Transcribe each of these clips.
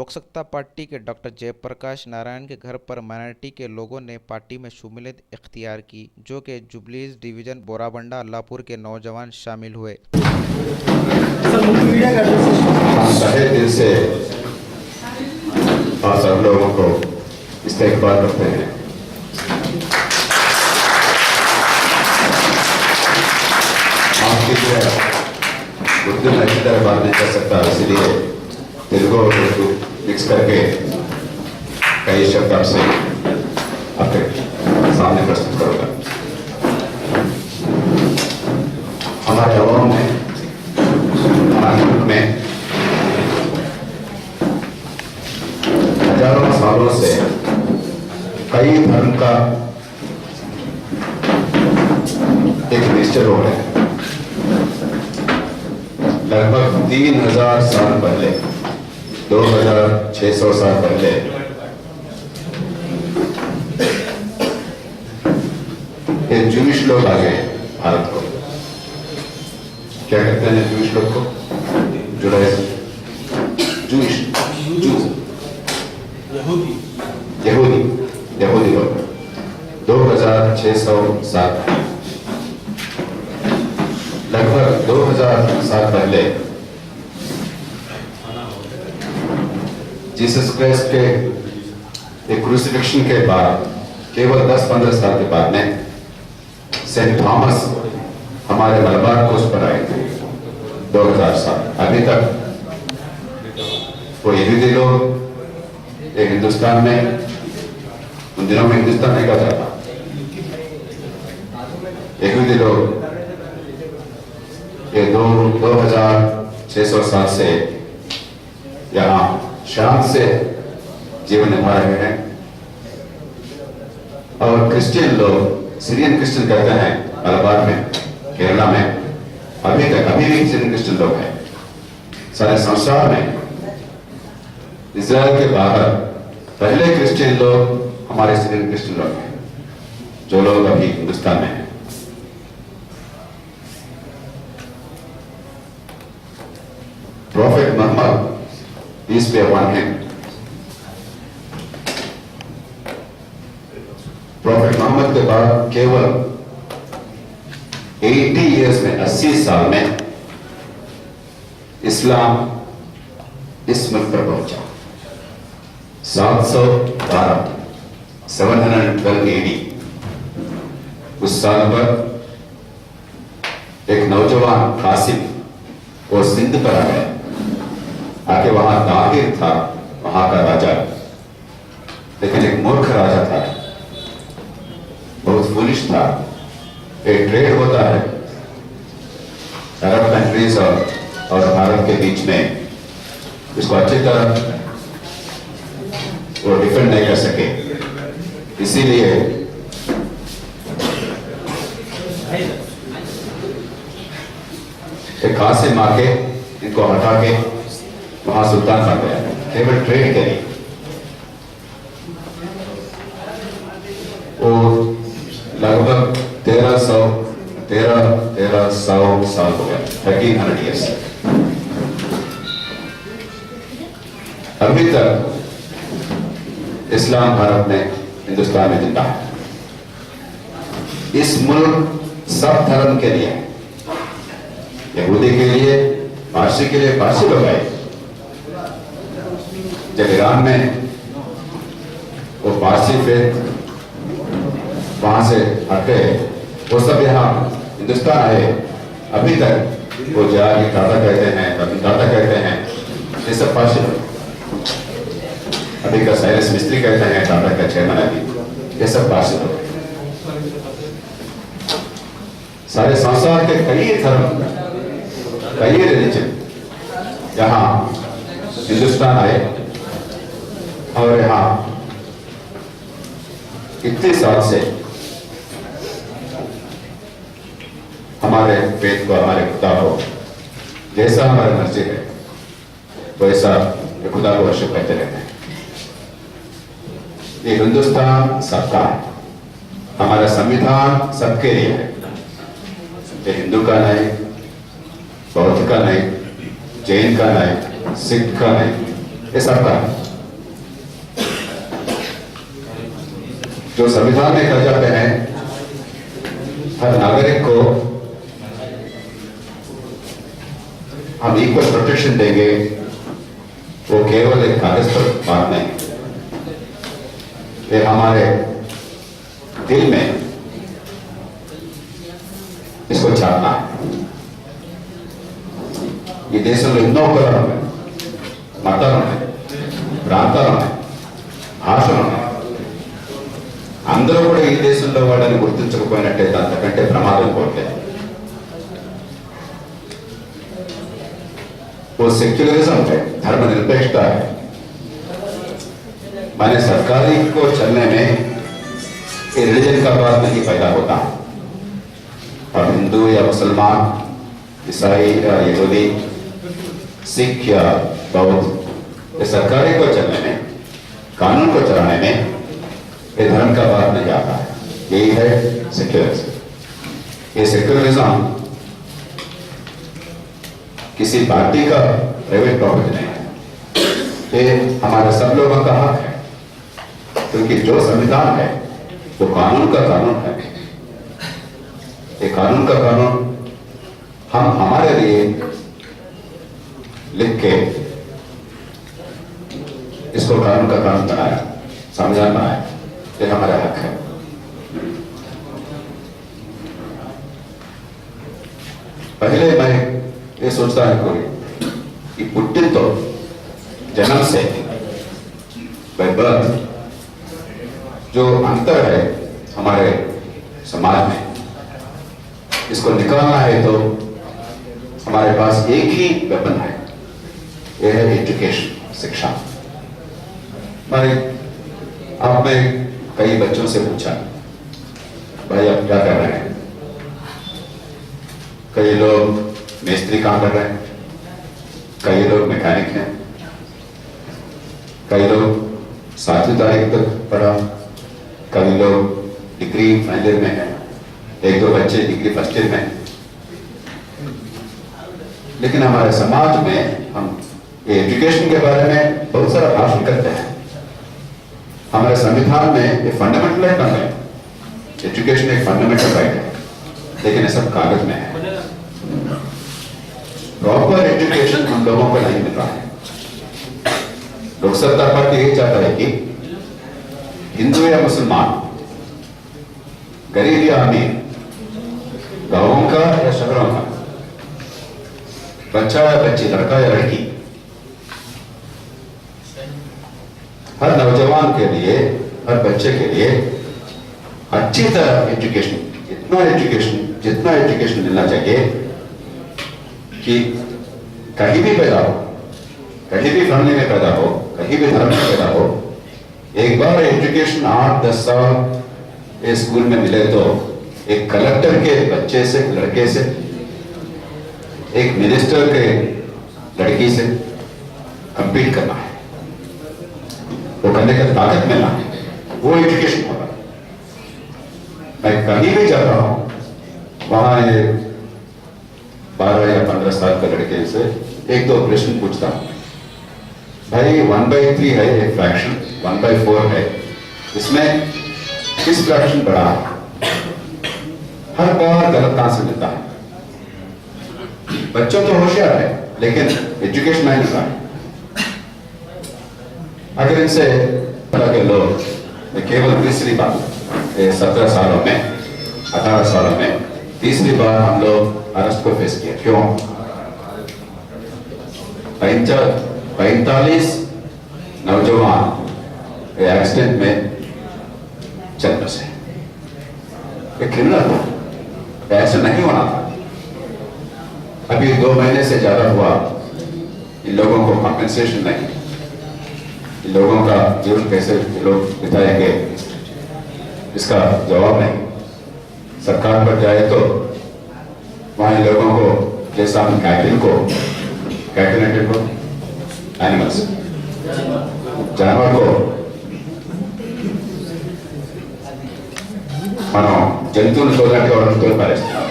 Loksatta party के doctor Jayaprakash Narayan के घर पर माइनॉरिटी के लोगों ने पार्टी में शमूलियत इख्तियार की, जो कि जुबलीज डिवीजन बोराबंडा अल्लाहपुर के नौजवान शामिल हुए। तहे दिल से आप सब लोगों को इस्तेकबाल करते हैं। उर्दू में अच्छी तरह बात नहीं कर सकता, इसलिए तेलुगु और उर्दू मिक्स करके कई शब्द आपसे आपके सामने प्रस्तुत करूंगा। हमारे अवाम में, हमारे मुल्क में हजारों सालों से कई धर्म का एक मिक्सचर हो रहा है। लगभग 3000 साल पहले, 2600 साल पहले ये जूश लोग आ गए भारत को। क्या कहते हैं जूश लोग को? जुडाइज्म, जूश, यहूदी लोग 2600 साल, लगभग 2000 साल पहले जीसस क्राइस्ट के एक क्रूसिफिक्शन के बाद, केवल 10-15 साल के बाद में सेंट थॉमस हमारे मलबार कोस्ट पर आए थे। 2000 साल अभी तक वो यहूदी लोग एक हिंदुस्तान में, उन दिनों में हिंदुस्तान नहीं कहा जाता, यहूदी लोग ये 2600 साल से यहाँ शांत से जीवन निभा रहे हैं। और क्रिश्चियन लोग, सीरियन क्रिश्चियन कहते हैं मलबार में, केरला में अभी भी सीरियन क्रिश्चियन लोग हैं। सारे संसार में इजराइल के बाहर पहले क्रिश्चियन लोग हमारे सीरियन क्रिश्चियन लोग हैं, जो लोग अभी हिंदुस्तान में हैं। Prophet Muhammad, peace be upon him, prophet Muhammad के बाद केवल 80 इयर्स में, 80 साल में इस्लाम इस मुल्क पर पहुंचा। 712 AD उस साल पर एक नौजवान कासिम वो सिंध पर आ गया, आके वहां ताहिर था वहां का राजा, लेकिन एक मूर्ख राजा था, बहुत फुलिश था। एक ट्रेड होता है अरब कंट्रीज और भारत के बीच में, इसको अच्छी तरह वो डिफेंड नहीं कर सके, इसीलिए एक कासिम आके इनको हटा के वहां सुल्तान बन गया, केवल ट्रेड के लिए। वो लगभग 1300 साल हो गया, 1300 ईयर्स। अभी तक इस्लाम भारत में, हिंदुस्तान में जिंदा है। इस मुल्क सब धर्म के लिए, यहूदी के लिए, पारसी के लिए, पारसी लोग आए। जब ईरान में वो पारसी फेथ वहां से हटे, वो सब यहाँ हिंदुस्तान आए। अभी तक वो जागी दादा कहते हैं, कभी दादा कहते हैं, ये सब पारसी लोग। अभी का साइरस मिस्त्री कहते हैं दादा का चेयरमैन, अभी ये सब पारसी लोग। सारे संसार के कई धर्म, कई रिलीजन यहाँ हिंदुस्तान आए और यहाँ इतने साल से हमारे वेद को, हमारे खुदा को, जैसा हमारी मर्जी है वैसा खुदा को वर्शिप करते रहते हैं। ये हिंदुस्तान सबका है, हमारा संविधान सबके लिए है। ये हिंदू का नहीं, बौद्ध का नहीं, जैन का नहीं, सिख का नहीं, ये सबका है। जो संविधान में कहा जाते हैं हर नागरिक को हम इक्वल प्रोटेक्शन देंगे, वो केवल एक कागज पर बात नहीं, ये हमारे दिल में इसको छापना है। ఈ దేశంలో ఎన్నో కులాలు ఉన్నాయి, మతాలు ఉన్నాయి, ప్రాంతాలు ఉన్నాయి, భాషలు ఉన్నాయి. అందరూ కూడా ఈ దేశంలో వాళ్ళని గుర్తించకపోయినట్టయితే అంతకంటే ప్రమాదం కోరలేదు. वो सेक्युलरिज्म है, धर्मनिरपेक्षता है. माने सरकारी को चलने में ये रिलीजन का बात नहीं पैदा होता. अब हिंदू या मुसलमान, ईसाई या यहूदी, सिख या बौद्ध, ये सरकारी को चलने में, कानून को चलाने में ये धर्म का बात नहीं आता है. यही है सेक्युलरिज्म. ये सेक्युलरिज्म किसी पार्टी का प्राइवेट प्रॉपर्टी नहीं है, ये हमारे सब लोगों का हक है. क्योंकि जो संविधान है वो कानून का कानून है. ये कानून का कानून हम हमारे लिए लिख के इसको कानून का कानून बनाया, संविधान बनाया. ये हमारा हक है. पहले मैं ये सोचता है कोई कि पुट्टिन तो जन्म से बाय बर्थ जो अंतर है हमारे समाज में, इसको निकालना है तो हमारे पास एक ही वेपन है, यह है एजुकेशन, शिक्षा. मैंने आपने कई बच्चों से पूछा, भाई आप क्या कर रहे हैं? कई लोग मिस्त्री काम कर रहे हैं, कई लोग मैकेनिक हैं, कई लोग 7वीं तारीख तक पढ़ा, कई लोग डिग्री फाइनल ईयर में है, एक दो बच्चे डिग्री फर्स्ट ईयर में है. लेकिन हमारे समाज में हम ये एजुकेशन के बारे में बहुत सारा भाषण करते हैं. हमारे संविधान में ये फंडामेंटल राइट है, एजुकेशन एक फंडामेंटल राइट है, लेकिन ये सब कागज में है. प्रॉपर एजुकेशन हम लोगों को नहीं मिल रहा है. लोक सत्ता पार्टी यही चाहता है कि हिंदू या मुसलमान, गरीब या अमीर, गांवों का या शहरों का, बच्चा या बच्ची, लड़का या लड़की, हर नौजवान के लिए, हर बच्चे के लिए अच्छी तरह एजुकेशन, जितना एजुकेशन मिलना चाहिए कि कहीं भी पैदा हो, कहीं भी फैमिली में पैदा हो, कहीं भी धर्म में पैदा हो, एक बार एजुकेशन 8-10 साल ये स्कूल में मिले तो एक कलेक्टर के बच्चे से, लड़के से, एक मिनिस्टर के लड़की से कंपीट करना है, वो करने का ताकत मिलना है, वो एजुकेशन होगा. मैं कहीं भी जाता हूं, वहां ये 12 या 15 साल के लड़के से एक दो प्रश्न पूछता हूं. भाई 1/3 है एक फ्रैक्शन, 1/4 है, इसमें किस फ्रैक्शन बड़ा है? हर बार गलत आंसर मिलता है. बच्चों तो होशियार है लेकिन एजुकेशन नहीं मिल रहा है. अगर इनसे के लोग केवल तीसरी बार 17 सालों में, 18 सालों में तीसरी बार हम लोग अरेस्ट को फेस किया. क्यों? 45 नौजवान एक्सीडेंट में जन्म से. ये क्रिमिनल था, ऐसा नहीं होना था. अभी 2 महीने से ज्यादा हुआ, इन लोगों को कॉम्पेंसेशन नहीं, इन लोगों का जीवन कैसे लोग बिताएंगे इसका जवाब नहीं. सरकार पर जाए तो वहां इन लोगों को, जैसा हम कैटल को एनिमल्स, जानवर को మనం జంతువులు తోలినట్టుగా వాళ్ళని తోలిపారేస్తున్నాం.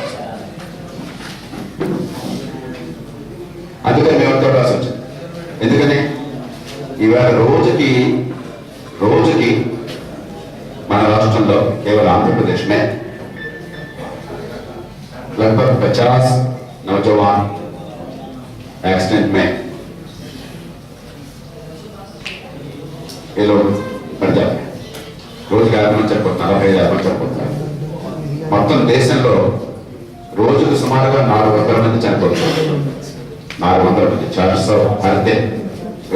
అందుకని మేము అంతా రాసి వచ్చింది. ఎందుకని ఇవాళ రోజుకి మన రాష్ట్రం राष्ट्र केवल आंध्र प्रदेश में लगभग 50 नौजवान एक्सीडेंट में ये लोग पड़ जाते हैं रोज 50 మంది చనిపోతున్నారు 50 మంది చనిపోతున్నారు మొత్తం దేశంలో రోజుకు సుమారుగా 400 మంది చనిపోతున్నారు 400 మంది 400 हर दिन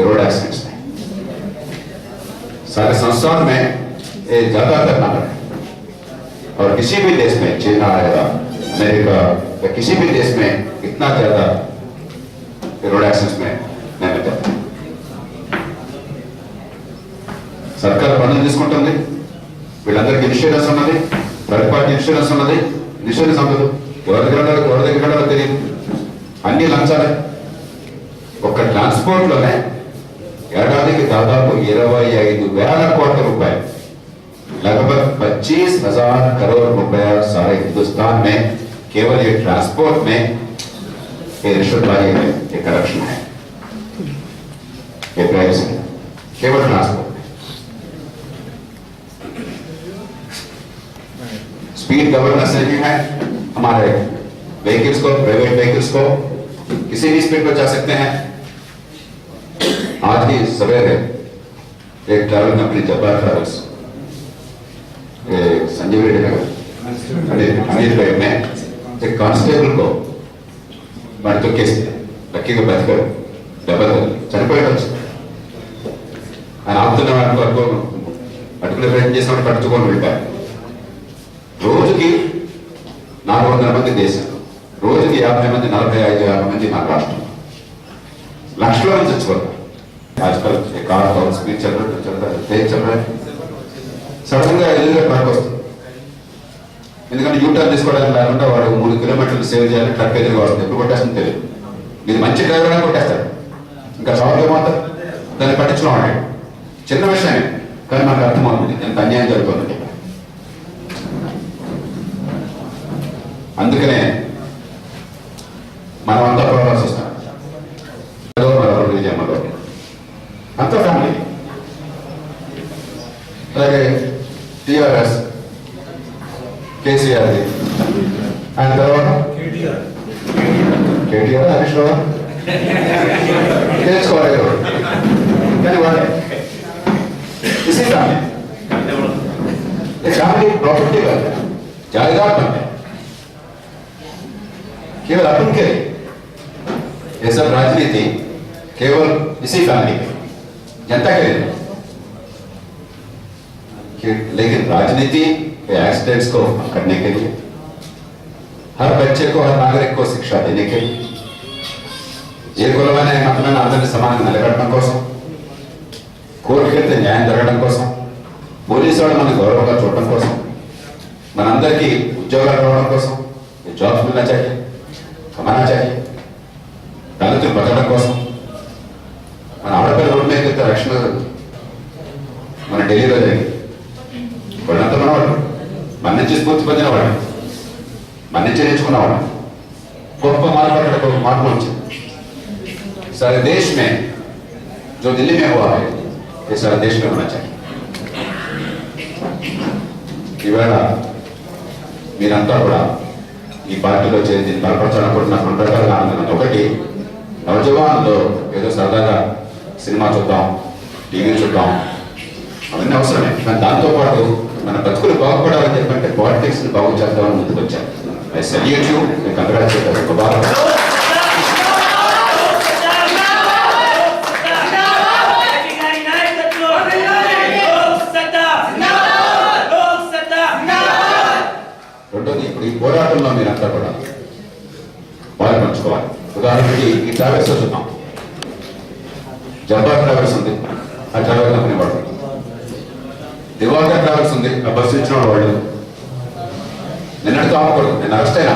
रोड एक्सीडेंट्स में सारे संसार में ये ज्यादातर नंबर है और किसी भी देश में चीन आएगा अमेरिका या किसी भी देश में इतना ज्यादा रोड एक्सीडेंट्स में नहीं मिलता सरकार బంధం తీసుకుంటుంది వీళ్ళందరికీ ఇన్సూరెన్స్ ఉన్నది థర్డ్ పార్టీ ఇన్సూరెన్స్ ఉన్నది ఇన్సూరెన్స్ అందదు ఎవరి దగ్గర తెలియదు అన్ని లంచాలే ఒక ట్రాన్స్పోర్ట్ లోనే ఏడాదికి దాదాపు 25,000 కోట్ల రూపాయలు लगभग 25,000 करोड़ रुपया सारे हिंदुस्तान में केवल ये ट्रांसपोर्ट में ये रिश्वतबाजी है, ये करप्शन है, ये प्राइवेसी है, केवल ट्रांसपोर्ट में। स्पीड गवर्नेंस नहीं है हमारे व्हीकल्स को, प्राइवेट व्हीकल्स को किसी भी स्पीड पर जा सकते हैं। आज ही सवेरे एक travel company Jabbar travels Sanjeev Reddy Nagar Anil भाई में एक कांस्टेबल को మరి తొక్కేస్తే లక్కీగా బతికాడు దెబ్బలు చనిపోయాడు ఆయన ఆపుతున్న అటుకునే ప్రయత్నం చేసినప్పుడు పట్టుకొని వెళ్ళారు రోజుకి 400 మంది దేశంలో రోజుకి 50 మంది 45-50 మంది మన రాష్ట్రం లక్షల మంది చచ్చిపోతారు आजकल कार और स्पीड चल रहा है तेज चल रहा है సడన్ గా ఎదురుగా ట్రక్ వస్తుంది ఎందుకంటే యూటర్న్ తీసుకోవడానికి లేకుండా వాడు 3 కిలోమీటర్లు సేవ్ చేయాలి ట్రక్ ఎదురుగా వస్తుంది ఎప్పుడు కొట్టేస్తుంది తెలియదు మీరు మంచి డ్రైవర్ అయినా కొట్టేస్తాడు ఇంకా చౌకగా మాత్రం దాన్ని పట్టించుకోవాలి చిన్న విషయమే కానీ మనకు అర్థమవుతుంది ఎంత అన్యాయం జరుగుతుంది అందుకనే మనం అంతా పోవాల్సి వస్తాం అంతా ఫ్యామిలీ అలాగే టీఆర్ఎస్ కేసీఆర్ ఆయన తర్వాత కేటీఆర్ హరీష్ రావు తెలుసుకోవాలి కానీ వాళ్ళే इसी फैमिली प्रॉपर्टी का जायदाद बनते केवल अपन के ये सब राजनीति केवल इसी फैमिली के जनता के लिए लेकिन राजनीति के एक्सीडेंट्स को करने के लिए हर बच्चे को हर नागरिक को शिक्षा देने के लिए ये कुलమైన మతమైన అందరినీ సమానంగా నిలబెట్టడం కోసం కోర్టుకెళ్తే న్యాయం జరగడం కోసం పోలీసు వాళ్ళు మన గౌరవంగా చూడడం కోసం మనందరికీ ఉద్యోగాలు రావడం కోసం జాబ్స్ మిलना चाहिए कमाना चाहिए దళితులు బతకడం కోసం మన ఆడపిల్ల రోడ్డు మీద వెళ్తే రక్షణ మన ఢిల్లీలో జరిగింది వాళ్ళంతా మనవాళ్ళు మన నుంచి స్ఫూర్తి పొందిన వాళ్ళు మన నుంచి నేర్చుకున్నవాళ్ళు గొప్ప మార్పు మార్పు వచ్చింది सारे देश में जो दिल्ली में हुआ है ये सारे देश में होना चाहिए ఇవాళ మీరంతా కూడా ఈ పార్టీలో చేరి బలపరచాలనుకుంటున్న ప్రకారంగా ఆనందం ఒకటి నవజవాన్లో ఏదో సరదాగా సినిమా చూద్దాం టీవీ చూద్దాం అవన్నీ అవసరమే కానీ దాంతోపాటు మన బతుకులు బాగుపడాలని చెప్పంటే పాలిటిక్స్ ని బాగు చేద్దామని ముందుకు వచ్చాను ఐ సెల్యూట్ యూ కంగ్రాచులేట్ ఈ పోరాటంలో మీరంతా కూడా పాల్పంచుకోవాలి ఉదాహరణకి ఈ ట్రావెల్స్ చూద్దాం జబ్బార్ ట్రావెల్స్ ఉంది ఆ ట్రావెల్ కంపెనీ వాడు దివాకర్ ట్రావెల్స్ ఉంది ఆ బస్సు ఇచ్చిన వాళ్ళు నిన్నటితో ఆపకూడదు నేను అరెస్ట్ అయినా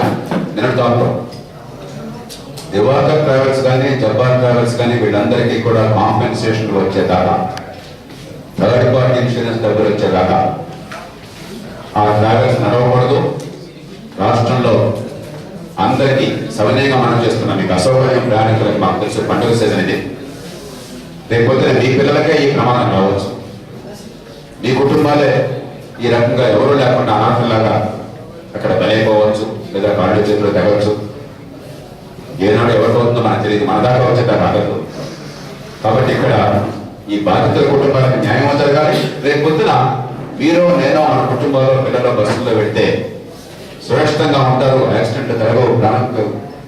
నిన్నటితో ఆపకూడదు దివాకర్ ట్రావెల్స్ కానీ జబ్బార్ ట్రావెల్స్ కానీ వీళ్ళందరికీ కూడా కాంపెన్సేషన్ వచ్చేదాకా థర్డ్ పార్టీ ఇన్సూరెన్స్ డబ్బులు వచ్చేదాకా ఆ ట్రావెల్స్ నడవకూడదు రాష్ట్రంలో అందరికీ సవినయంగా మనం చేస్తున్నాం మీకు అసౌకర్యం ప్రయాణికులకు మాకు తెలుసు పండుగ సీజన్ ఇది రేపొద్దున మీ పిల్లలకే ఈ ప్రమాదం రావచ్చు మీ కుటుంబాలే ఈ రకంగా ఎవరూ లేకుండా అనాథలాగా అక్కడ బలైపోవచ్చు, లేదా కాళ్ళు చేతులు తెగవచ్చు. ఏనాడు ఎవరికవుతుందో మనకు తెలియదు, మన దాకా వచ్చేదా రాగలదు. కాబట్టి ఇక్కడ ఈ బాధితుల కుటుంబాలకు న్యాయం జరగాలి. రేపు పొద్దున మీరు నేను మన కుటుంబంలో పిల్లలు బస్సులో వెళ్తే సురక్షితంగా ఉంటారు, యాక్సిడెంట్ జరగవు, ప్రాణం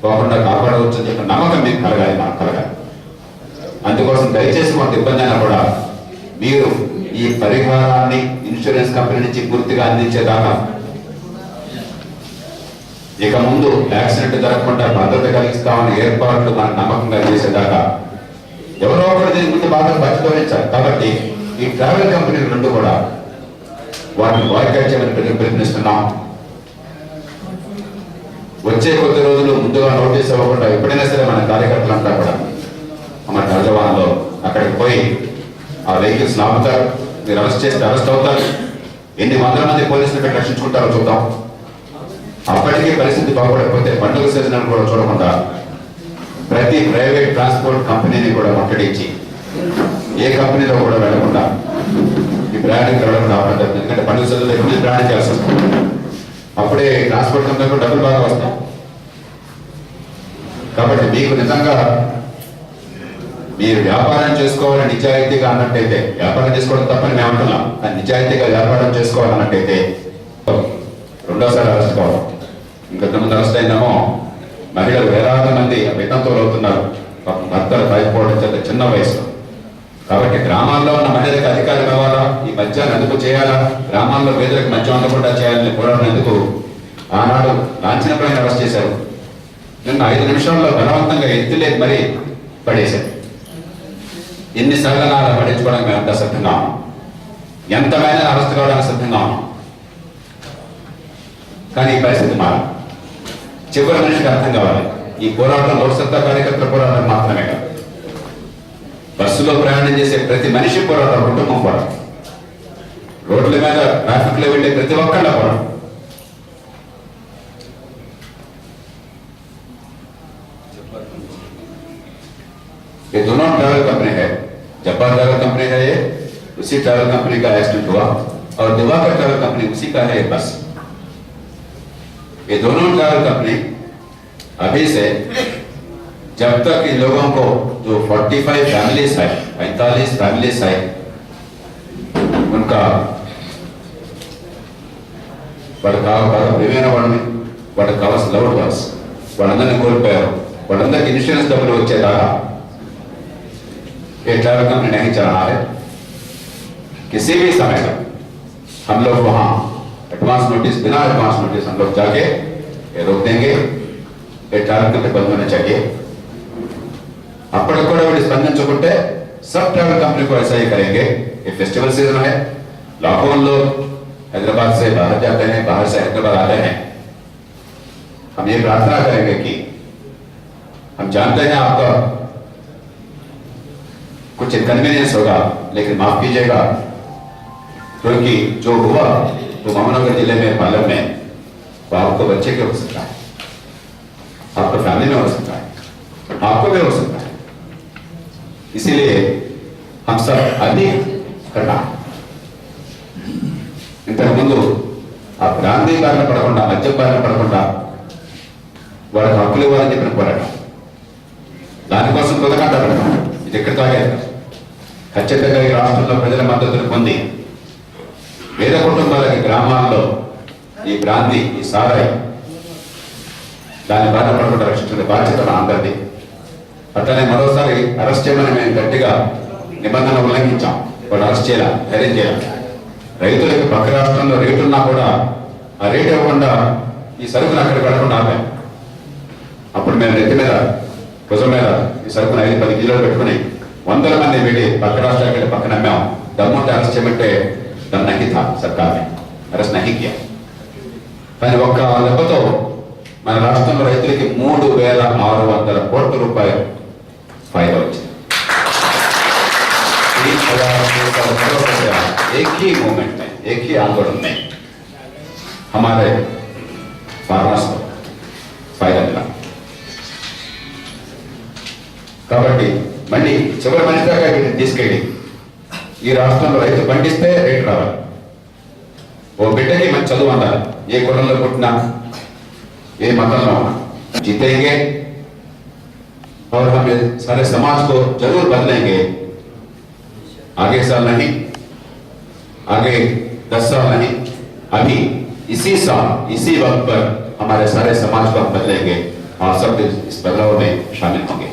పోకుండా కాపాడవచ్చు అని చెప్పిన నమ్మకం మీకు కలగాలి, మనకు కలగాలి. అందుకోసం దయచేసి కొంత ఇబ్బంది అయినా కూడా మీరు ఈ పరిహారాన్ని ఇన్సూరెన్స్ కంపెనీ నుంచి పూర్తిగా అందించేదాకా, ఇక ముందు యాక్సిడెంట్ జరగకుండా భద్రత కలిగిస్తామని ఏర్పాట్లు మన నమ్మకంగా చేసేదాకా ఎవరో ఒకరు దీని ముందు బాగా బయటపడించారు. కాబట్టి ఈ ట్రావెల్ కంపెనీలు రెండు కూడా వాటిని బాయ్కాట్ చేయమని పిలుపునిస్తున్నాం. వచ్చే కొద్ది రోజులు ముందుగా నోటీస్ ఇవ్వకుండా ఎప్పుడైనా సరే మన కార్యకర్తలంతా కూడా మన నౌజవాన్లో అక్కడికి పోయి ఆ వెహికల్స్ ఆపుతారు. మీరు అరెస్ట్ చేస్తే అరెస్ట్ అవుతారు. ఎన్ని వందల మంది పోలీసులు పెట్టి రక్షించుకుంటారో చూద్దాం. అప్పటికీ పరిస్థితి బాగుపడకపోతే పండుగ సీజన్ కూడా చూడకుండా ప్రతి ప్రైవేట్ ట్రాన్స్పోర్ట్ కంపెనీని కూడా ముట్టడించి ఏ కంపెనీలో కూడా వెళ్లకుండా ఈ బ్రాండ్కి వెళ్ళకుండా ఆపడం. ఎందుకంటే పండుగ సీజన్లో ఎక్కువ బ్రాండ్ చేయాల్సి వస్తుంది. అప్పుడే ట్రాన్స్పోర్ట్ కంపెనీలకు డబ్బులు బాగా వస్తాయి. కాబట్టి మీకు నిజంగా మీరు వ్యాపారం చేసుకోవాలని నిజాయితీగా అన్నట్టయితే, వ్యాపారం చేసుకోవడం తప్పని మేము అంటున్నాం, కానీ నిజాయితీగా వ్యాపారం చేసుకోవాలన్నట్టయితే రెండోసారి అరెస్ట్ కావడం. ఇంకొంతమంది అరెస్ట్ అయినామో మహిళలు వేలాది మంది వితంతువులు అవుతున్నారు, భర్తలు పైపోవడం చేత చిన్న వయసులో. కాబట్టి గ్రామాల్లో ఉన్న మహిళలకు అధికారం కావాలా, ఈ మద్యాన్ని అదుపు చేయాలా, గ్రామాల్లో పేదలకు మద్యం అందకుండా చేయాలని పోరాడినందుకు ఆనాడు లాంఛనపైన అరెస్ట్ చేశారు. నిన్న 5 నిమిషాల్లో బలవంతంగా ఎత్తులేక మరీ పడేశారు. ఎన్నిసార్లు అలా పడించుకోవడానికి మేము అంతా సిద్ధంగా ఉన్నాం, ఎంతమైనా అరెస్ట్ కావడానికి సిద్ధంగా ఉన్నాం. కానీ ఈ పరిస్థితి మారాలి. చివరి మనిషికి అర్థం కావాలి, ఈ పోరాటం లోక్సత్తా కార్యకర్తల పోరాటం మాత్రమే కాదు, బస్సులో ప్రయాణం చేసే ప్రతి మనిషి పోరాటం, కుటుంబం పోరాటం, రోడ్ల మీద ట్రాఫిక్ లో వెళ్లే ప్రతి ఒక్కళ్ళ పోరాటం. ये दोनों ट्रैवल कंपनी है, जब्बार ट्रैवल कंपनी है ये, उसी ट्रैवल कंपनी का एक्सीडेंट हुआ, और दिवाकर ट्रैवल कंपनी उसी का है बस। ये दोनों ट्रैवल कंपनी अभी से जब तक इन लोगों को जो 45 फैमिलीज है, 45 फैमिलीज है, उनका విభిన్న వాటికి కావాల్సిన లౌడ్ వర్క్స్ వాళ్ళందరినీ కోల్పోయారు. వాళ్ళందరికీ ఇన్సూరెన్స్ డబ్బులు వచ్చేదాకా ये ट्रैवल कंपनी नहीं चल रहा है। किसी भी समय पर हम लोग वहां एडवांस नोटिस, बिना एडवांस नोटिस हम लोग जाके ये रोक देंगे। ये ट्रैवल कंपनी बंद होना चाहिए। అప్పటికి వీళ్ళు స్పందించుకుంటే सब ट्रैवल कंपनी को ऐसा ही करेंगे। ये फेस्टिवल सीजन है, लाखों लोग हैदराबाद से बाहर जाते हैं, बाहर से हैदराबाद आते हैं। हम ये प्रार्थना करेंगे कि हम जानते हैं आपका कुछ इनकन्वीनियंस होगा, लेकिन माफ कीजिएगा, क्योंकि जो हुआ तो मामनगर जिले में पालम में वो आपको बच्चे के हो सकता है, आपको फैमिली में हो सकता है, आपको भी हो सकता है। इसीलिए हम सब अभी करना ఇంతకు ముందు ఆ గాంధీ బారిన పడకుండా, మద్యం బారిన పడకుండా వాళ్ళకి హక్కులు ఇవ్వాలని చెప్పిన పోరాటం, దానికోసం కుదకంట పెడతాం. ఇది ఎక్కడ తాగారు ఖచ్చితంగా ఈ రాష్ట్రంలో ప్రజల మద్దతును పొంది పేద కుటుంబాలకి గ్రామాల్లో ఈ బ్రాంతి, ఈ సారాయి దాన్ని బారిన పడకుండా రక్షించుకునే బాధ్యత మన అందరిది. అట్లనే మరోసారి అరెస్ట్ చేయమని మేము గట్టిగా నిబంధన ఉల్లంఘించాం. వాళ్ళు అరెస్ట్ చేయాల, ధైర్యం చేయాలి. రైతులకు పక్క రాష్ట్రంలో రేటు ఉన్నా కూడా ఆ రేటు ఇవ్వకుండా ఈ సరుకును అక్కడికి వెళ్ళకుండా ఆపాం. అప్పుడు మేము నెత్తి మీద, భుజం మీద ఈ సరుకును 5-10 కిలోలు పెట్టుకుని వందల మంది పెట్టి పక్క రాష్ట్రానికి పక్కన అమ్మాం. దమ్ముంటే అరెస్ట్ చేయమంటే దమ్ నహీ థా సర్కార్ నే అరెస్ట్ నహీ కియా. కానీ ఒక్క దెబ్బతో మన రాష్ట్రంలో రైతులకి 3,600 కోట్ల రూపాయలు फायदा వచ్చింది. 30,000 रुपया एक ही मूवमेंट में, एक ही आंदोलन में हमारे फार्मर्स को फायदा मिला. కాబట్టి మళ్ళీ చివరి మనిషి దాకా వీటిని తీసుకెళ్ళి ఈ రాష్ట్రంలో రైతు పండిస్తే రేటు రావాలి, ఓ బిడ్డకి మంచి చదువు అంటారు, ఏ కులంలో పుట్టినా ఏ మతంలో ఉన్నా जीतेंगे और हम सारे समाज को जरूर बदलेंगे। आगे साल नहीं, आगे 10 साल नहीं, अभी इसी साल इसी वक्त पर हमारे सारे समाज को हम बदलेंगे और सब इस बदलाव में शामिल होंगे।